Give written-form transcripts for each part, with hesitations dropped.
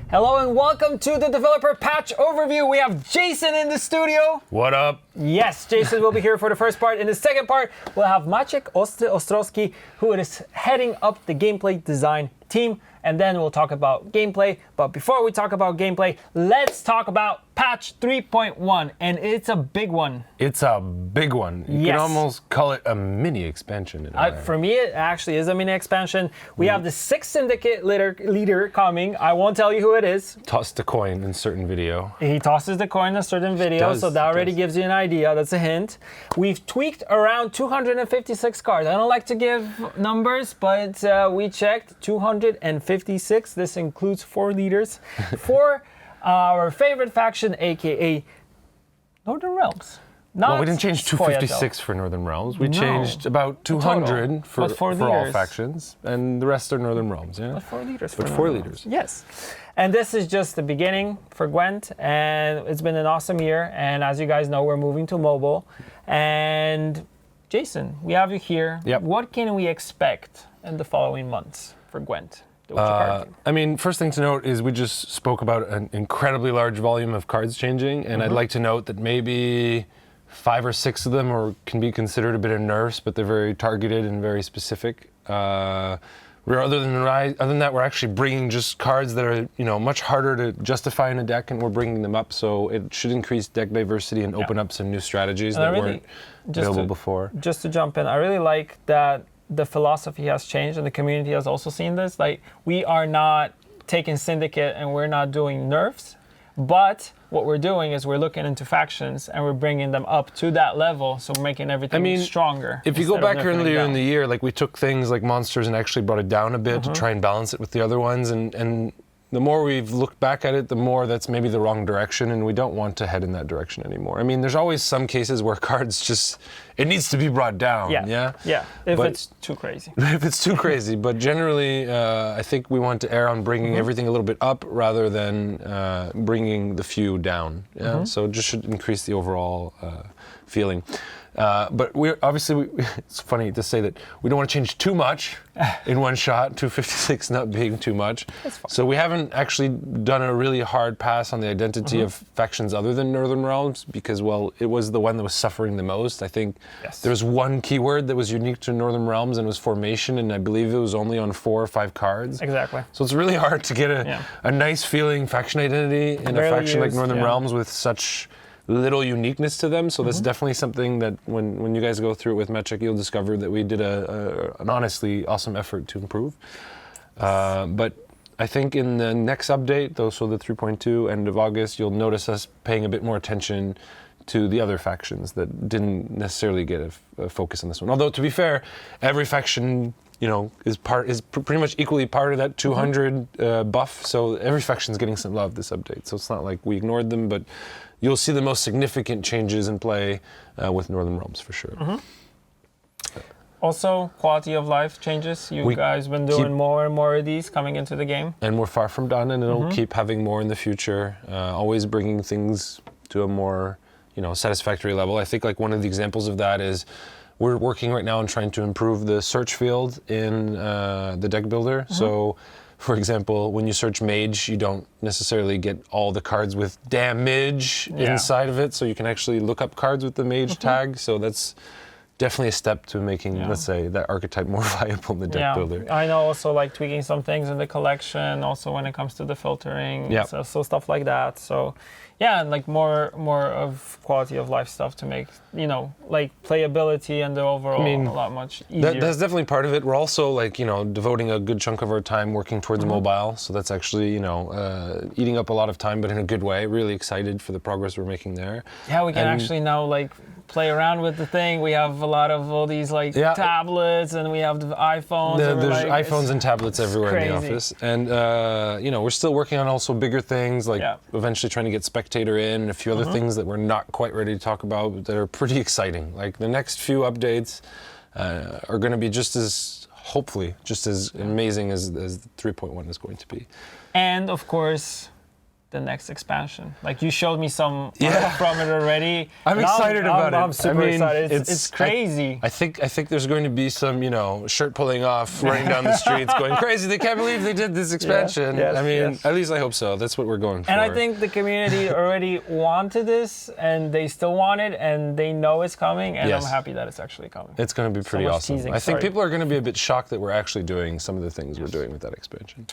Hello and welcome to the developer patch overview. We have Jason in the studio. What up? Yes, Jason will be here for the first part. In the second part, we'll have Maciek Ostrowski, who is heading up the gameplay design team. And then we'll talk about gameplay. But before we talk about gameplay, let's talk about patch 3.1. And it's a big one. It's a big one. You can almost call it a mini expansion. For me, it actually is a mini expansion. We have the 6th Syndicate leader coming. I won't tell you who it is. Tossed a coin in certain video. He tosses the coin in a certain video, so that already gives you an idea. That's a hint. We've tweaked around 256 cards. I don't like to give numbers, but we checked 256. This includes 4 leaders for our favorite faction, aka Northern Realms. Well, we didn't change 256 for Northern Realms. We changed about 200 for all factions, and the rest are Northern Realms. Yeah, but 4 leaders. But 4 leaders. Yes. And this is just the beginning for Gwent, and it's been an awesome year. And as you guys know, we're moving to mobile. And Jason, we have you here. Yep. What can we expect in the following months for Gwent? I mean, first thing to note is we just spoke about an incredibly large volume of cards changing, and I'd like to note that maybe 5 or 6 of them can be considered a bit of nerfs, but they're very targeted and very specific. Other than that, we're actually bringing just cards that are much harder to justify in a deck, and we're bringing them up, so it should increase deck diversity and open up some new strategies that weren't available before. Just to jump in, I really like that the philosophy has changed and the community has also seen this. Like, we are not taking Syndicate and we're not doing nerfs, but what we're doing is we're looking into factions and we're bringing them up to that level, so we're making everything stronger. If you go back earlier in the year, like we took things like monsters and actually brought it down a bit to try and balance it with the other ones, and the more we've looked back at it, the more that's maybe the wrong direction, and we don't want to head in that direction anymore. I mean, there's always some cases where cards it needs to be brought down. Yeah. If it's too crazy. If it's too crazy. But generally, I think we want to err on bringing everything a little bit up rather than bringing the few down. Yeah? So it just should increase the overall feeling. But it's funny to say that we don't want to change too much in one shot, 256 not being too much. So we haven't actually done a really hard pass on the identity of factions other than Northern Realms because, well, it was the one that was suffering the most. I think there was one keyword that was unique to Northern Realms, and it was formation, and I believe it was only on 4 or 5 cards. Exactly. So it's really hard to get a nice feeling faction identity in a faction like Northern Realms with such little uniqueness to them, so that's definitely something that when you guys go through it with Maciek, you'll discover that we did an honestly awesome effort to improve. But I think in the next update, so the 3.2, end of August, you'll notice us paying a bit more attention to the other factions that didn't necessarily get a focus on this one. Although, to be fair, every faction is pretty much equally part of that 200 buff, so every faction's getting some love this update. So it's not like we ignored them, but you'll see the most significant changes in play with Northern Realms for sure. Also, quality of life changes. You guys been doing more and more of these coming into the game. And we're far from done, and it'll keep having more in the future, always bringing things to a more satisfactory level. I think like one of the examples of that is we're working right now on trying to improve the search field in the deck builder. So, for example, when you search mage, you don't necessarily get all the cards with damage inside of it, so you can actually look up cards with the mage tag. So that's definitely a step to making, let's say, that archetype more viable in the deck builder. I know, also like tweaking some things in the collection, also when it comes to the filtering, so stuff like that. So and like more of quality of life stuff to make, like playability and the overall a lot much easier. That's definitely part of it. We're also devoting a good chunk of our time working towards mobile. So that's actually, eating up a lot of time, but in a good way. Really excited for the progress we're making there. Yeah, we can actually now play around with the thing. We have a lot of all these tablets, and we have the iPhones. There's iPhones and tablets everywhere in the office. And, we're still working on also bigger things, eventually trying to get Spectator in and a few other things that we're not quite ready to talk about, but that are pretty exciting. Like the next few updates are going to be hopefully just as amazing as the 3.1 is going to be. And of course, the next expansion? Like you showed me some art from it already. I'm excited about it. I'm super excited. It's crazy. I think there's going to be some, shirt pulling off, running down the streets, going crazy. They can't believe they did this expansion. At least I hope so. That's what we're going for. And I think the community already wanted this, and they still want it, and they know it's coming, and I'm happy that it's actually coming. It's going to be pretty awesome. I think people are going to be a bit shocked that we're actually doing some of the things we're doing with that expansion.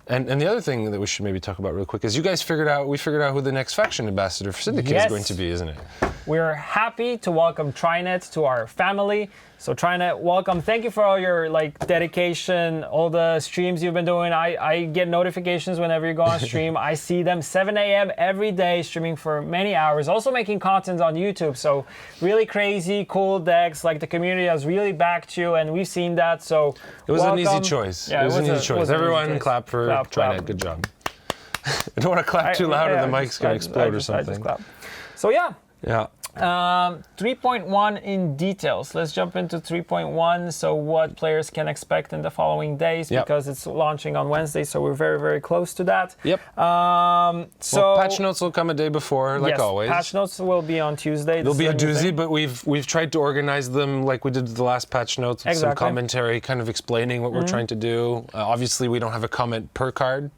And the other thing that we should maybe talk about real quick is we figured out who the next faction ambassador for Syndicate is going to be, isn't it? We're happy to welcome Trinet to our family. So Trinet, welcome. Thank you for all your dedication, all the streams you've been doing. I get notifications whenever you go on stream. I see them 7 a.m. every day, streaming for many hours. Also making content on YouTube. So really crazy, cool decks. The community has really backed you, and we've seen that. So it was an easy choice. Yeah, it was an easy choice. Everyone clap for Trinet. Good job. I don't want to clap too loud or the mic's going to explode or something. So yeah. 3.1 in details. Let's jump into 3.1. So what players can expect in the following days, because it's launching on Wednesday, so we're very, very close to that. Patch notes will come a day before, like always. Patch notes will be on Tuesday. There'll be a doozy, but we've tried to organize them like we did the last patch notes with some commentary kind of explaining what we're trying to do. Obviously, we don't have a comment per card.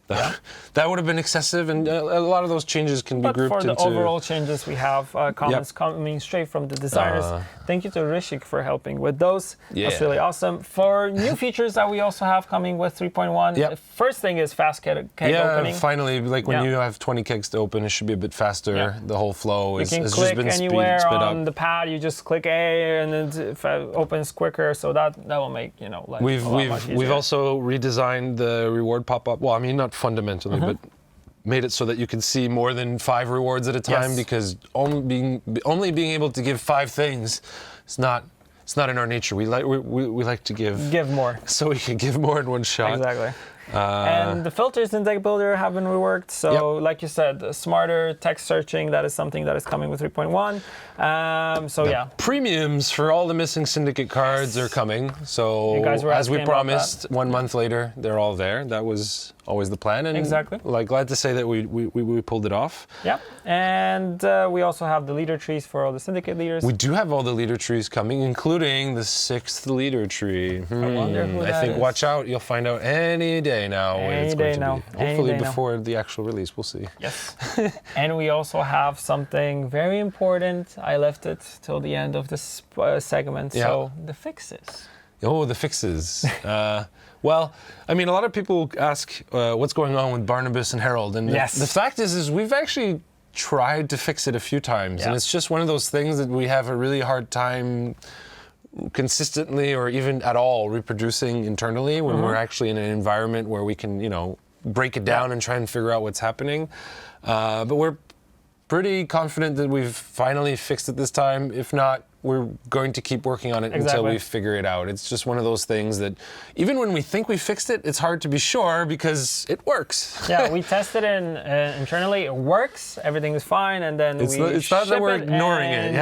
That would have been excessive, and a lot of those changes can be grouped into... But for the overall changes, we have comments coming straight from the designers. Thank you to Rishik for helping with those. That's really awesome. For new features that we also have coming with 3.1, the first thing is fast keg opening. Finally, when you have 20 kegs to open, it should be a bit faster. The whole flow has just been click anywhere on the pad. You just click A, and it opens quicker. So that will make life a lot much easier. We've also redesigned the reward pop-up. Well, I mean, not fundamentally, but made it so that you can see more than 5 rewards at a time, because only being able to give 5 things is not in our nature. We like to give more, so we can give more in one shot. Exactly. And the filters in Deck Builder have been reworked. So like you said, smarter text searching, that is something that is coming with 3.1. Premiums for all the missing Syndicate cards are coming. So as we promised, 1 month later, they're all there. That was always the plan. And glad to say that we pulled it off. Yeah. And we also have the leader trees for all the Syndicate leaders. We do have all the leader trees coming, including the 6th leader tree. I wonder who that is. Watch out. You'll find out any day now when it's going to be. Hopefully before the actual release. We'll see. Yes. And we also have something very important. I left it till the end of this segment. So the fixes. Oh, the fixes. Well, I mean, a lot of people ask what's going on with Barnabas and Harold. And the fact is we've actually tried to fix it a few times. And it's just one of those things that we have a really hard time consistently or even at all reproducing internally when we're actually in an environment where we can, break it down and try and figure out what's happening. But we're pretty confident that we've finally fixed it this time. If not, we're going to keep working on it until we figure it out. It's just one of those things that even when we think we fixed it, it's hard to be sure because it works. We tested it internally. It works. Everything is fine, and then it's not that we're ignoring it.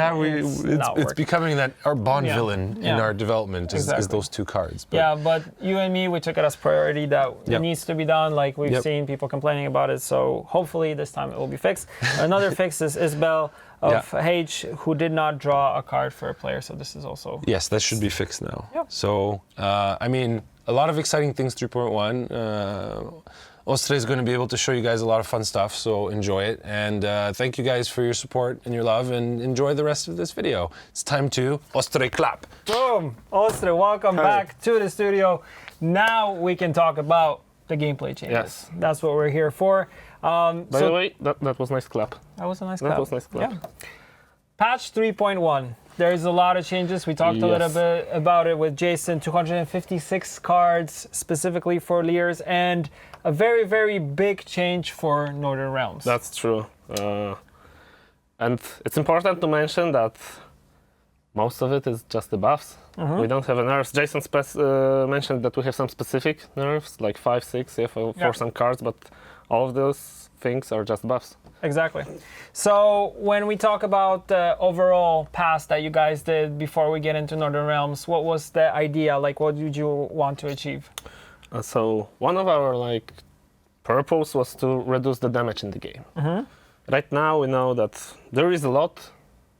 It's becoming our Bond villain in our development is those 2 cards. But you and me, we took it as priority that it needs to be done. Like we've seen people complaining about it, so hopefully this time it will be fixed. Another fix is Isabel of H, who did not draw a card for a player, so this is also... Yes, that should be fixed now. So, I mean, a lot of exciting things, 3.1. Ostre is going to be able to show you guys a lot of fun stuff, so enjoy it. And thank you guys for your support and your love, and enjoy the rest of this video. It's time to Ostre clap. Boom! Ostre, welcome back to the studio. Now we can talk about the gameplay changes. Yes. That's what we're here for. By the way, that was nice clap. That was a nice clap. That was nice clap. Yeah. Patch 3.1. There's a lot of changes. We talked a little bit about it with Jason. 256 cards specifically for leaders, and a very, very big change for Northern Realms. That's true. And it's important to mention that most of it is just the buffs. We don't have nerfs. Jason mentioned that we have some specific nerfs, like 5, 6 for some cards, but all of those things are just buffs. Exactly. So when we talk about the overall pass that you guys did before we get into Northern Realms, what was the idea? Like, what did you want to achieve? So one of our purpose was to reduce the damage in the game. Right now we know that there is a lot,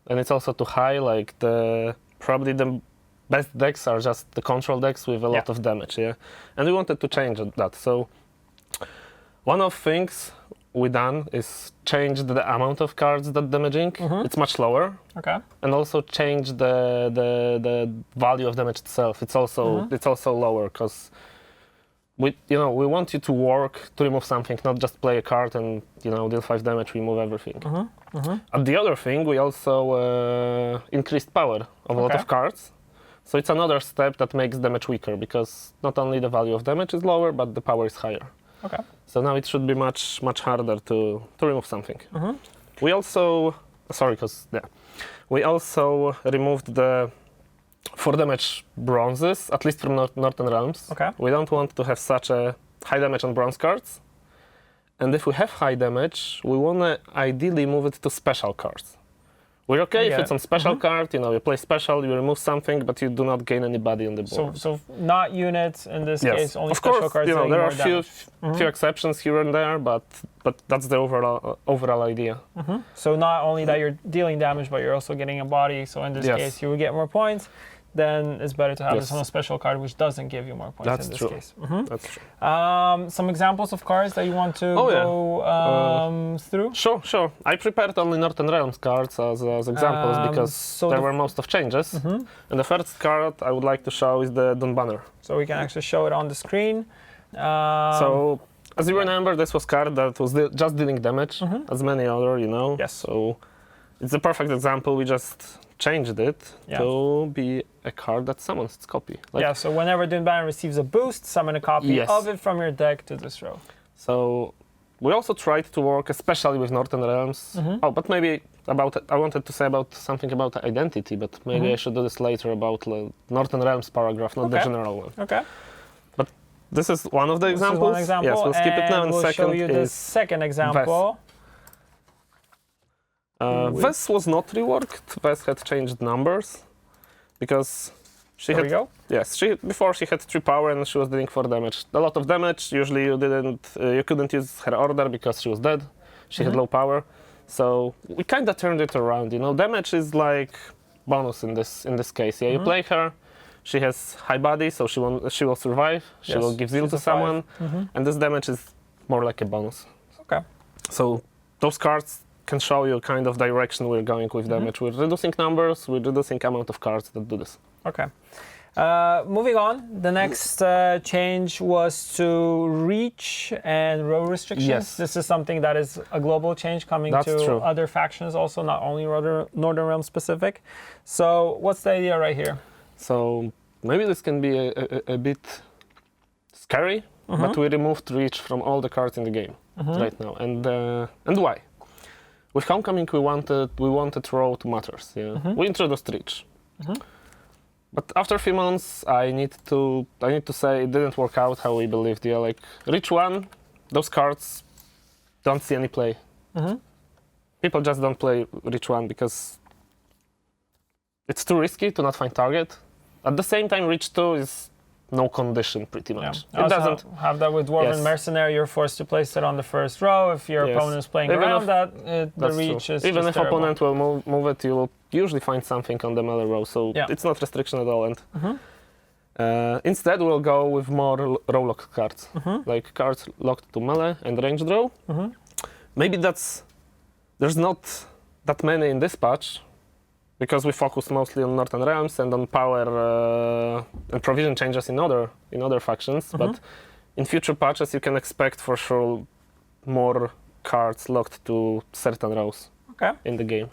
and it's also too high. Like probably the best decks are just the control decks with a lot of damage. Yeah, and we wanted to change that. So one of things we done is change the amount of cards that damaging. It's much lower. Okay. And also change the value of damage itself. It's also lower because we want you to work to remove something, not just play a card and deal 5 damage, remove everything. And the other thing, we also increased power of a lot of cards. So it's another step that makes damage weaker because not only the value of damage is lower, but the power is higher. Okay. So now it should be much harder to remove something. We also we also removed the 4 damage bronzes, at least from Northern Realms. Okay. We don't want to have such a high damage on bronze cards. And if we have high damage, we want to ideally move it to special cards. We're okay if it's on special card, you play special, you remove something, but you do not gain anybody on the board. So not units in this case, only of special course, cards. there are few exceptions here and there, but that's the overall idea. So not only that you're dealing damage, but you're also getting a body. So in this case, you will get more points. Then it's better to have this on a special card, which doesn't give you more points in this case. That's true. Some examples of cards that you want to go through? Sure. I prepared only Northern Realms cards as examples because there were most of changes. And the first card I would like to show is the Dawn Banner. So we can actually show it on the screen. So as you remember, this was card that was just dealing damage, as many other, Yes. So it's a perfect example. We just changed it to be a card that summons its copy. So whenever Dawn Banner receives a boost, summon a copy of it from your deck to this row. So we also tried to work especially with Northern Realms. But maybe I wanted to say about something about identity, but maybe I should do this later about Northern Realms paragraph, not the general one. Okay. But this is one of the examples. Yes, we'll skip it now. And we'll second show you the second example. Ves was not reworked. Ves had changed numbers because she before she had 3 power and she was dealing 4 damage. A lot of damage. Usually you couldn't use her order because she was dead. She had low power. So we kind of turned it around. Damage is like bonus in this case. You play her. She has high body, so she will survive. She will give zeal to someone, and this damage is more like a bonus. Okay. So those cards can show you kind of direction we're going with damage. We're reducing numbers, we're reducing amount of cards that do this. Okay. Moving on, the next change was to reach and row restrictions. Yes. This is something that is a global change coming to other factions also, not only Northern Realm specific. So what's the idea right here? So maybe this can be a bit scary, but we removed reach from all the cards in the game right now. And why? With Homecoming, we wanted row to matters. We introduced reach, but after a few months, I need to say it didn't work out how we believed. Like reach 1, those cards don't see any play. People just don't play reach 1 because it's too risky to not find target. At the same time, reach 2 is no condition pretty much. It doesn't have that with Dwarven Mercenary. You're forced to place it on the first row. If your opponent is playing around the reach is even if terrible. Opponent will move it, you will usually find something on the melee row. So it's not restriction at all. And instead, we'll go with more row locked cards, like cards locked to melee and ranged row. Maybe there's not that many in this patch, because we focus mostly on Northern Realms and on power and provision changes in other factions. But in future patches, you can expect for sure more cards locked to certain rows in the game.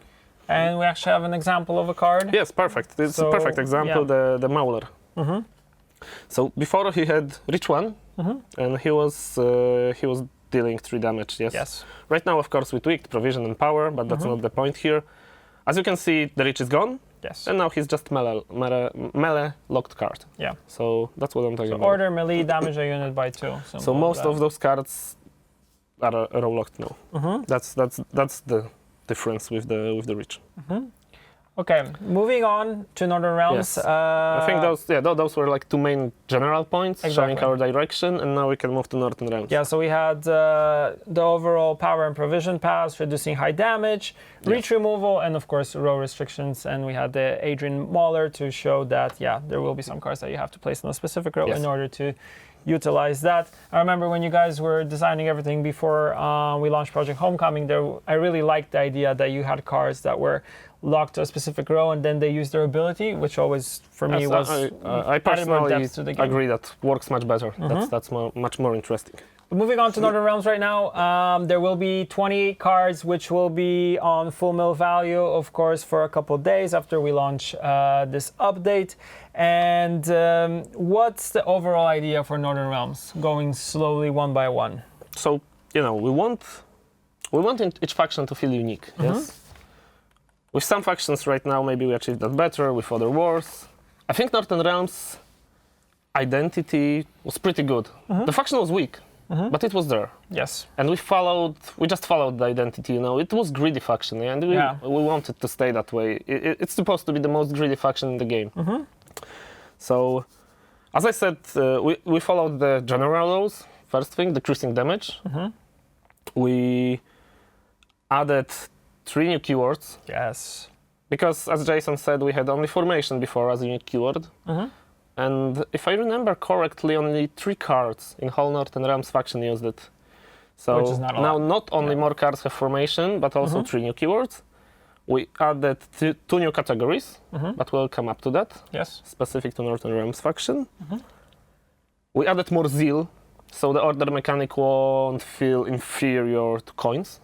And we actually have an example of a card. Yes, perfect. It's a perfect example, the Mauler. So before he had reach 1, and he was dealing 3 damage. Yes. Right now, of course, we tweaked provision and power, but that's not the point here. As you can see, the reach is gone. Yes. And now he's just melee locked card. Yeah. So that's what I'm talking about. Order melee damage a unit by 2. So most of those cards are row locked now. That's the difference with the reach. Okay, moving on to Northern Realms. Yes. I think those were like two main general points showing our direction, and now we can move to Northern Realms. Yeah, so we had the overall power and provision pass, reducing high damage, reach removal, and of course row restrictions. And we had the Adrian Mauler to show that, there will be some cards that you have to place in a specific row in order to utilize that. I remember when you guys were designing everything before we launched Project Homecoming, I really liked the idea that you had cards that were locked to a specific row and then they use their ability, which always for me was I personally agree that works much better. That's much more interesting. But moving on to Northern Realms right now, there will be 28 cards which will be on full mill value, of course, for a couple of days after we launch this update. And what's the overall idea for Northern Realms, going slowly one by one? So, we want each faction to feel unique, yes? With some factions right now, maybe we achieved that better, with other wars. I think Northern Realms' identity was pretty good. The faction was weak, but it was there. Yes. And we just followed the identity, It was greedy faction, and we wanted to stay that way. It's supposed to be the most greedy faction in the game. So, as I said, we followed the general rules. First thing, decreasing damage. We added 3 new keywords. Yes. Because, as Jason said, we had only formation before as a unique keyword. And if I remember correctly, only 3 cards in whole Northern Realms faction used it. So which is not a now lot. not only more cards have formation, but also 3 new keywords. We added 2 new categories, but we'll come up to that. Yes. Specific to Northern Realms faction. We added more zeal, so the order mechanic won't feel inferior to coins.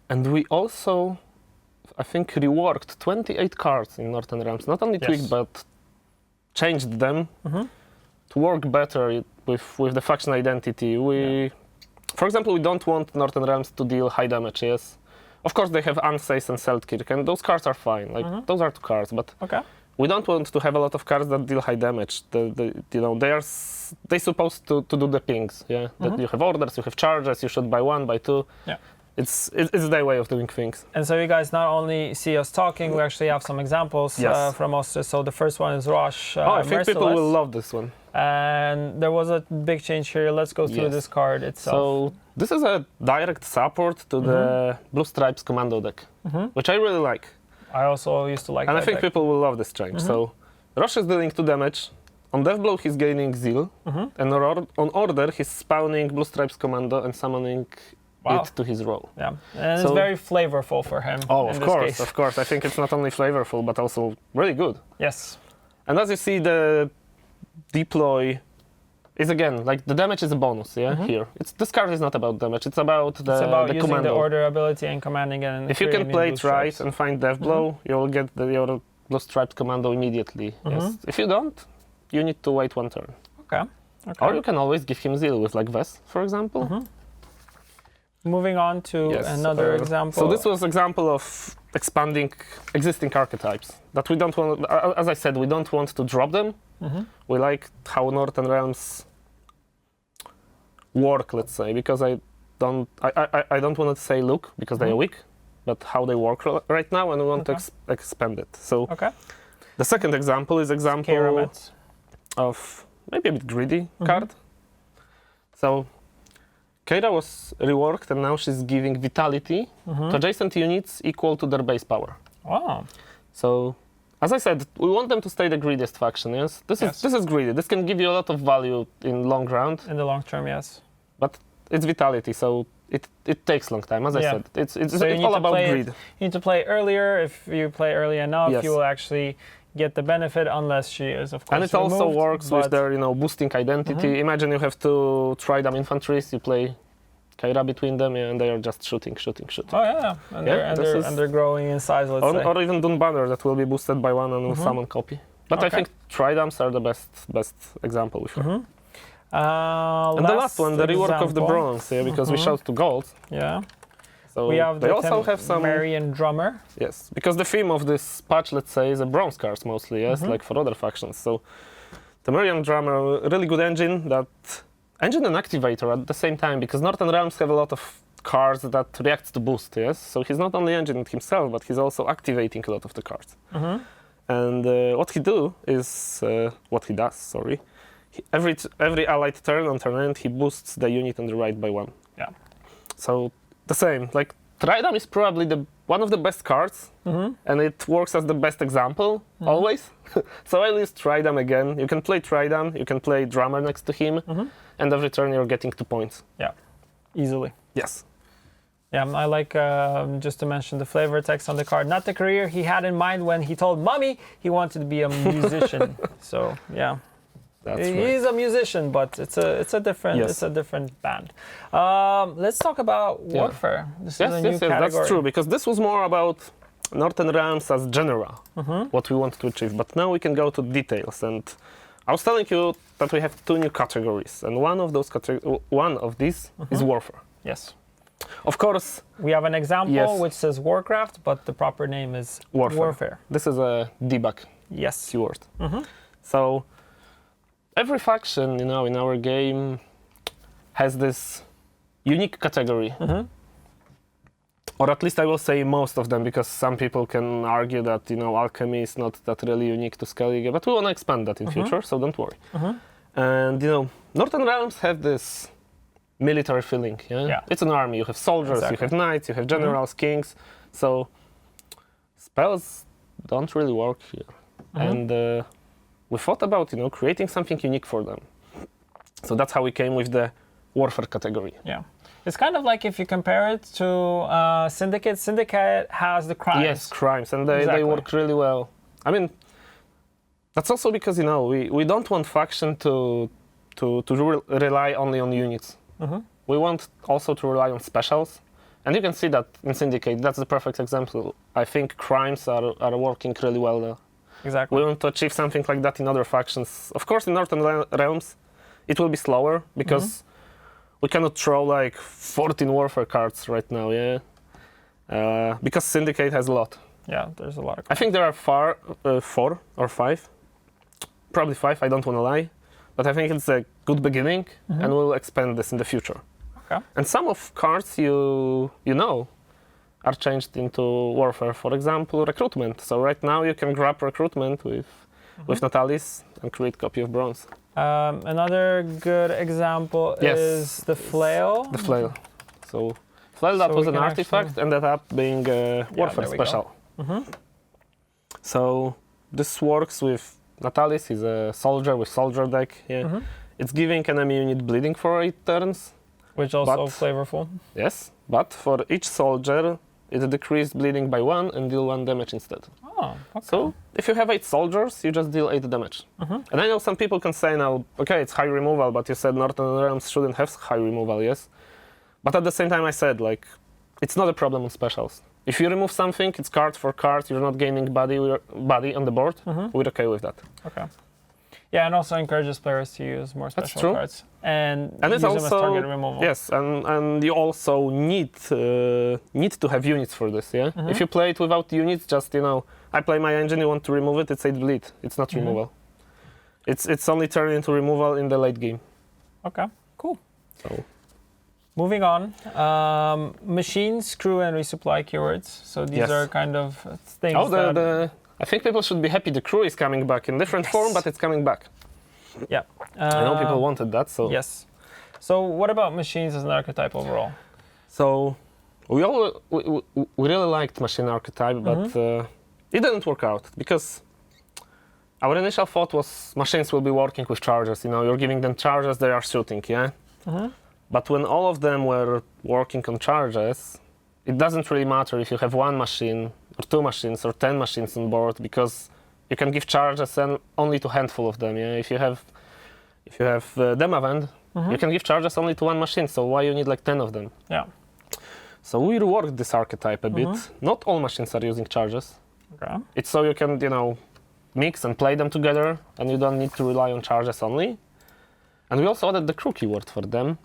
And we also, I think, reworked 28 cards in Northern Realms. Not only tweaked, but changed them to work better with the faction identity. For example, we don't want Northern Realms to deal high damage, yes? Of course, they have Unsafe and Seltkirk, and those cards are fine. Those are 2 cards, but we don't want to have a lot of cards that deal high damage. They're supposed to do the pings, That you have orders, you have charges, you shoot by 1, by 2. It's their way of doing things. And so you guys not only see us talking, we actually have some examples from us. So the first one is Rosh I think people will love this one. And there was a big change here. Let's go through this card itself. So this is a direct support to the Blue Stripes Commando deck, which I really like. I also used to like that And I think deck. people will love this change. So Rosh is dealing 2 damage. On Death Blow, he's gaining Zeal. And on order, he's spawning Blue Stripes Commando and summoning it to his row. Yeah, and it's very flavorful for him. Oh, of course. I think it's not only flavorful, but also really good. Yes. And as you see, the deploy is again, like the damage is a bonus, here. This card is not about damage, it's about the using commando. the order ability and commanding it. If you can play it right and find Death Blow, you'll get your Blue Striped Commando immediately. Yes. If you don't, you need to wait 1 turn. Okay. Or you can always give him Zeal with like Ves, for example. Moving on to another example. So this was example of expanding existing archetypes that we don't want. As I said, we don't want to drop them. We like how Northern Realms work, let's say, because I don't want to say look because they are weak, but how they work right now, and we want to expand it. So the second example is of maybe a bit greedy card. So Keira was reworked, and now she's giving vitality to adjacent units equal to their base power. Wow. So, as I said, we want them to stay the greediest faction, yes? This is greedy. This can give you a lot of value in long round. In the long term, yes. But it's vitality, so it takes long time, as I said. It's all about greed. You need to play earlier. If you play early enough, you will actually get the benefit, unless she is, of course, and it also works with their, boosting identity. Imagine you have 2 Tridam infantries, you play Keira between them, and they are just shooting. Oh yeah, and they're growing in size, let's say. Or even Dun Banner that will be boosted by 1 and will summon copy. But I think Tridams are the best example with her. And the last one, the rework of the bronze, because we showed 2 gold. Yeah. So we have they also have some Marian Drummer. Yes, because the theme of this patch, let's say, is a bronze cards mostly, like for other factions. So the Marian Drummer, really good engine and activator at the same time, because Northern Realms have a lot of cards that reacts to boost, yes? So he's not only engine it himself, but he's also activating a lot of the cards. And what he does, sorry. Every allied turn on turn end, he boosts the unit on the right by 1. Yeah. So the same, like Tridam is probably one of the best cards, and it works as the best example always. So I'll use Tridam again. You can play Tridam, you can play Drummer next to him, and every turn you're getting 2 points. Yeah, easily. Yes. Yeah, I like, just to mention the flavor text on the card, not the career he had in mind when he told Mommy he wanted to be a musician. So, yeah. He's a musician, but it's a different band. Let's talk about warfare. This is a new category. That's true, because this was more about Northern Realms as genera, what we want to achieve. But now we can go to details. And I was telling you that we have 2 new categories, and one of these is warfare. Yes. Of course. We have an example which says Warcraft, but the proper name is warfare. This is a debug keyword. So every faction, in our game has this unique category. Or at least I will say most of them, because some people can argue that, alchemy is not that really unique to Skellige, but we want to expand that in future, so don't worry. And, Northern Realms have this military feeling. Yeah? It's an army. You have soldiers, you have knights, you have generals, kings. So spells don't really work here. And we thought about, creating something unique for them. So that's how we came with the warfare category. Yeah. It's kind of like if you compare it to Syndicate. Syndicate has the crimes. Yes, crimes, and they work really well. I mean, that's also because, we don't want faction to rely only on units. We want also to rely on specials. And you can see that in Syndicate. That's the perfect example. I think crimes are working really well there. Exactly. We want to achieve something like that in other factions. Of course, in Northern Realms, it will be slower because we cannot throw like 14 warfare cards right now, because Syndicate has a lot. Yeah, there's a lot of cards. I think there are 4 or 5. Probably 5, I don't want to lie. But I think it's a good beginning, and we'll expand this in the future. Okay. And some of cards are changed into warfare. For example, recruitment. So right now you can grab recruitment with Natalis and create copy of bronze. Another good example is the flail. The flail. So flail that was an artifact, ended up being a warfare special. So this works with Natalis. He's a soldier with soldier deck. It's giving enemy unit bleeding for 8 turns. Which also flavorful. Yes, but for each soldier, it decreased bleeding by 1 and deal 1 damage instead. Oh, okay. So if you have 8 soldiers, you just deal 8 damage. And I know some people can say now, okay, it's high removal, but you said Northern Realms shouldn't have high removal, yes? But at the same time I said, it's not a problem on specials. If you remove something, it's card for card, you're not gaining body on the board, we're okay with that. Okay. Yeah, and also encourages players to use more special cards. And it's use them also as target removal. Yes, and you also need to have units for this, yeah? If you play it without units, just, I play my engine, you want to remove it, it's 8 bleed. It's not removal. It's only turned into removal in the late game. Okay, cool. So moving on, machines, crew, and resupply keywords. So these are kind of things I think people should be happy the crew is coming back in different form, but it's coming back. Yeah. I know people wanted that, so... Yes. So what about machines as an archetype overall? So we really liked machine archetype, but it didn't work out, because our initial thought was machines will be working with chargers. You're giving them chargers, they are shooting, yeah? But when all of them were working on charges, it doesn't really matter if you have 1 machine or 2 machines or 10 machines on board, because you can give charges only to a handful of them. Yeah? If you have Demavend, you can give charges only to 1 machine, so why you need 10 of them? Yeah. So we reworked this archetype a bit. Not all machines are using charges. Okay. It's so you can, mix and play them together, and you don't need to rely on charges only. And we also added the crew keyword for them.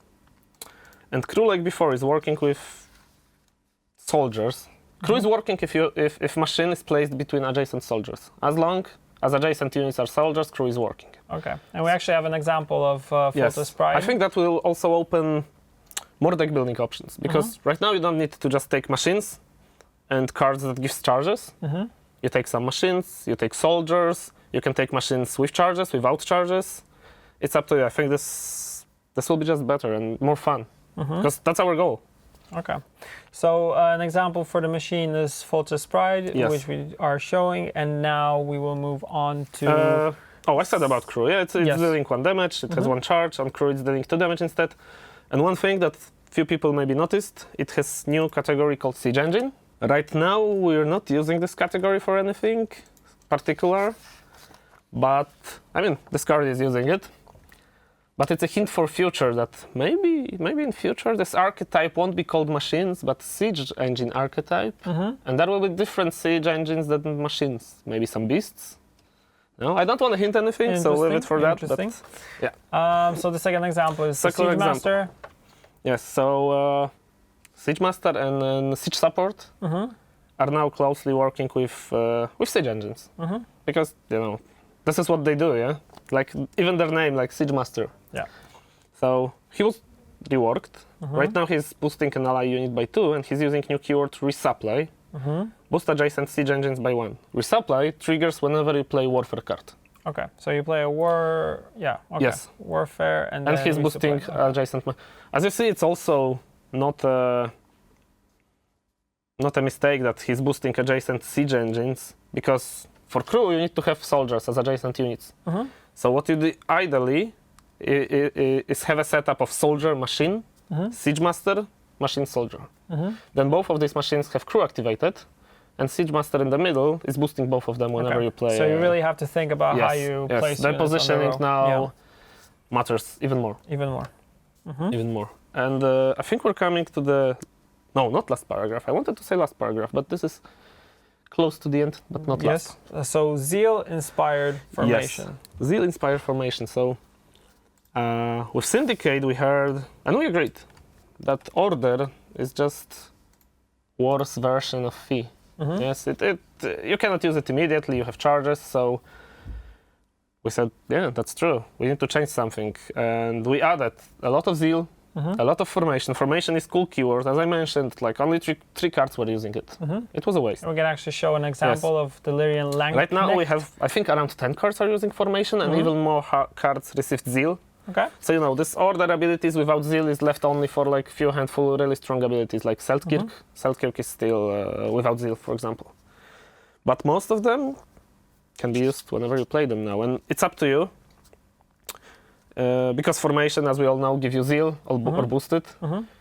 And crew, like before, is working with soldiers. Crew is working if machine is placed between adjacent soldiers. As long as adjacent units are soldiers, crew is working. Okay. And we actually have an example of Photos Pride. I think that will also open more deck building options. Because right now you don't need to just take machines and cards that give charges. You take some machines, you take soldiers, you can take machines with charges, without charges. It's up to you. I think this will be just better and more fun. Because that's our goal. Okay. So an example for the machine is Voltage Pride, which we are showing, and now we will move on to... I said about crew. Yeah, it's dealing 1 damage, it has 1 charge, on crew it's dealing 2 damage instead. And one thing that few people maybe noticed, it has new category called Siege Engine. Right now we're not using this category for anything particular, but I mean, this card is using it. But it's a hint for future that maybe in future this archetype won't be called machines, but Siege Engine archetype. And there will be different Siege Engines than machines. Maybe some beasts. No, I don't want to hint anything, so leave it for that. But, yeah. So the second example is Siege Master. Yes, so Siege Master and Siege Support are now closely working with Siege Engines. Because, this is what they do, yeah? Like, even their name, like Siege Master. Yeah. So, he was reworked. Right now he's boosting an ally unit by 2, and he's using new keyword Resupply. Boost adjacent Siege Engines by 1. Resupply triggers whenever you play Warfare card. Okay, so you play a war... Yeah, okay. Yes. Warfare, and then he's boosting adjacent... As you see, it's also not a mistake that he's boosting adjacent Siege Engines, because for crew you need to have soldiers as adjacent units. So what you do ideally is have a setup of soldier, machine, Siege Master, machine, soldier. Then both of these machines have crew activated, and Siege Master in the middle is boosting both of them whenever you play. So you really have to think about how you place the positioning now matters even more. Even more. Even more. And I think we're coming to the... No, not last paragraph. I wanted to say last paragraph, but this is close to the end, but not last. So Zeal-inspired formation. Yes, Zeal-inspired formation. So with Syndicate we heard, and we agreed, that Order is just War's version of Fee. Yes, you cannot use it immediately, you have charges, so we said, yeah, that's true. We need to change something. And we added a lot of Zeal, a lot of formation. Formation is cool keyword. As I mentioned, like only three cards were using it. It was a waste. We can actually show an example of Delirium Lang. Right now we have, I think, around 10 cards are using formation, and even more cards received Zeal. Okay. So, this Order abilities without Zeal is left only for like few handful really strong abilities, like Seltkirk. Seltkirk is still without Zeal, for example. But most of them can be used whenever you play them now, and it's up to you. Because formation, as we all know, give you Zeal or boost it.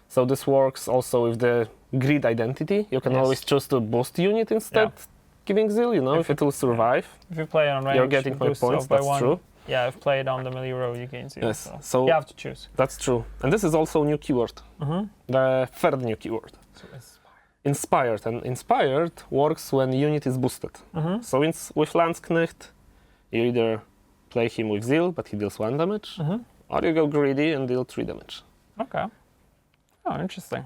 So this works also with the grid identity. You can always choose to boost unit instead, giving Zeal, if it will survive. If you play it on range, you're getting my points, that's true. Yeah, if played on the melee row, you gain Zeal. Yes, so you have to choose. That's true. And this is also a new keyword. The third new keyword. So Inspired. And Inspired works when unit is boosted. So with Landsknecht, you either play him with Zeal, but he deals 1 damage, or you go greedy and deal 3 damage. Okay. Oh, interesting.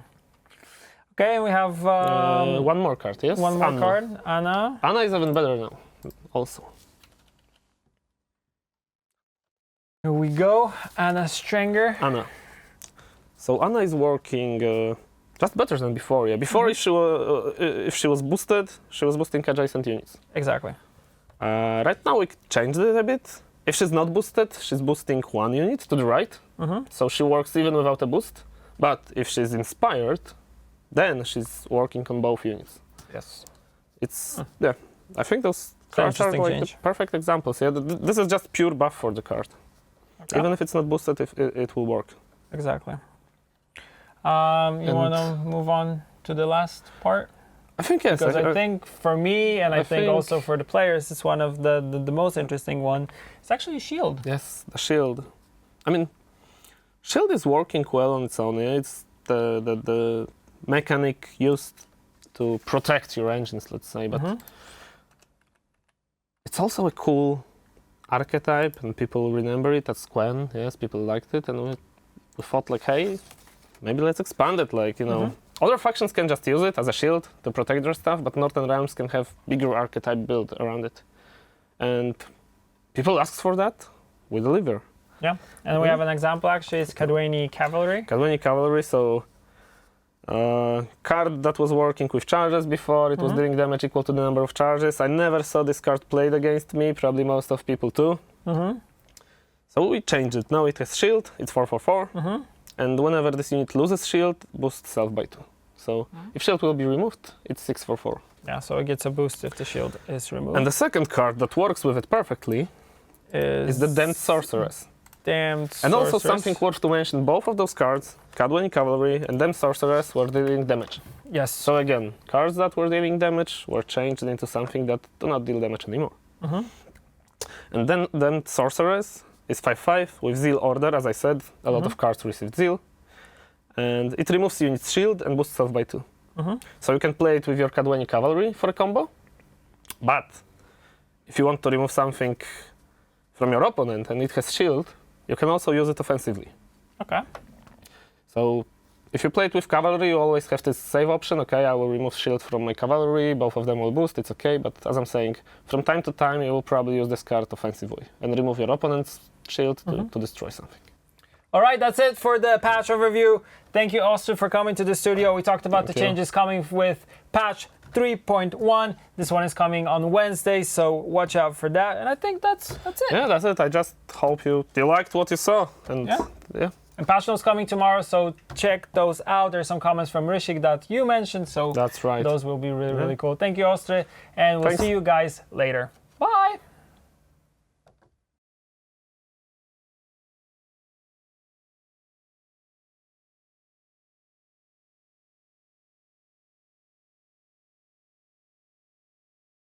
Okay, and we have... one more card, yes? One more card, Anna. Anna is even better now, also. Here we go, Anna Strenger. Anna. So Anna is working just better than before, yeah. Before, if she was boosted, she was boosting adjacent units. Exactly. Right now we changed it a bit. If she's not boosted, she's boosting 1 unit to the right. So she works even without a boost. But if she's inspired, then she's working on both units. Yes. It's, I think those cards are like the perfect examples. Yeah, this is just pure buff for the card. Okay. Even if it's not boosted, it will work. Exactly. You want to move on to the last part? I think yes. Because I think for me, and I think also for the players, it's one of the most interesting one. It's actually a shield. Yes, the shield. I mean, shield is working well on its own. Yeah? It's the mechanic used to protect your engines, let's say. But it's also a cool archetype, and people remember it as Gwent. Yes, people liked it, and we thought like, hey, maybe let's expand it. Like, other factions can just use it as a shield to protect their stuff, but Northern Realms can have bigger archetype build around it. And people ask for that, we deliver. Yeah, and we have an example actually. It's Cadwani Cavalry. Cadwani Cavalry, so card that was working with charges before, it was dealing damage equal to the number of charges. I never saw this card played against me, probably most of people too. So we changed it. Now it has shield, it's 4/4/4, and whenever this unit loses shield, boosts self by 2. So if shield will be removed, it's 6/4/4. Yeah, so it gets a boost if the shield is removed. And the second card that works with it perfectly is the Damned Sorceress. Damned And Sorceress. also something worth to mention, both of those cards, Cadwani Cavalry and Damned Sorceress, were dealing damage. Yes. So again, cards that were dealing damage were changed into something that do not deal damage anymore. And then Damned Sorceress is 5/5 with Zeal Order, as I said, a lot of cards received Zeal. And it removes unit's shield and boosts self by 2. So you can play it with your Cadwani Cavalry for a combo, but if you want to remove something from your opponent and it has shield, you can also use it offensively. Okay. So if you play it with Cavalry, you always have this save option. Okay, I will remove shield from my Cavalry, both of them will boost, it's okay, but as I'm saying, from time to time you will probably use this card offensively and remove your opponent's shield to destroy something. All right, that's it for the patch overview. Thank you, Austin, for coming to the studio. We talked about the changes coming with patch 3.1. This one is coming on Wednesday, so watch out for that. And I think that's it. Yeah, that's it. I just hope you liked what you saw. And yeah. And patch notes coming tomorrow, so check those out. There's some comments from Rishik that you mentioned, so that's right. Those will be really, really cool. Thank you, Austin, and we'll see you guys later.